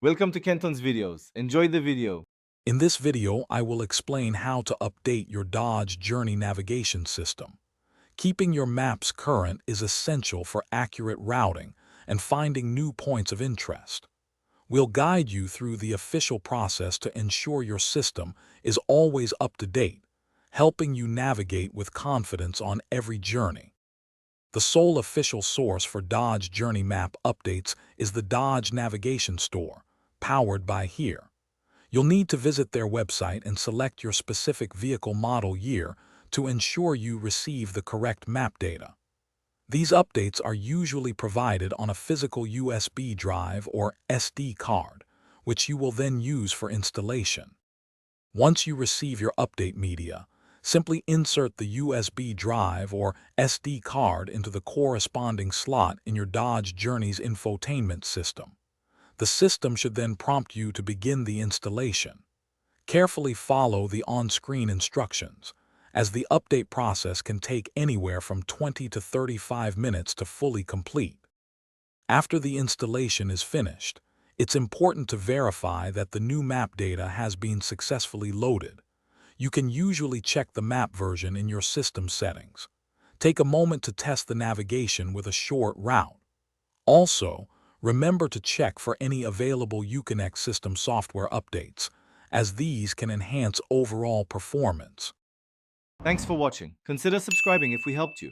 Welcome to Kenton's videos. Enjoy the video. In this video, I will explain how to update your Dodge Journey navigation system. Keeping your maps current is essential for accurate routing and finding new points of interest. We'll guide you through the official process to ensure your system is always up to date, helping you navigate with confidence on every journey. The sole official source for Dodge Journey map updates is the Dodge Navigation Store, powered by here. You'll need to visit their website and select your specific vehicle model year to ensure you receive the correct map data. These updates are usually provided on a physical USB drive or SD card, which you will then use for installation. Once you receive your update media, simply insert the USB drive or SD card into the corresponding slot in your Dodge Journey's infotainment system. The system should then prompt you to begin the installation. Carefully follow the on-screen instructions, as the update process can take anywhere from 20 to 35 minutes to fully complete. After the installation is finished, it's important to verify that the new map data has been successfully loaded. You can usually check the map version in your system settings. Take a moment to test the navigation with a short route. Also, remember to check for any available Uconnect system software updates, as these can enhance overall performance. Thanks for watching. Consider subscribing if we helped you.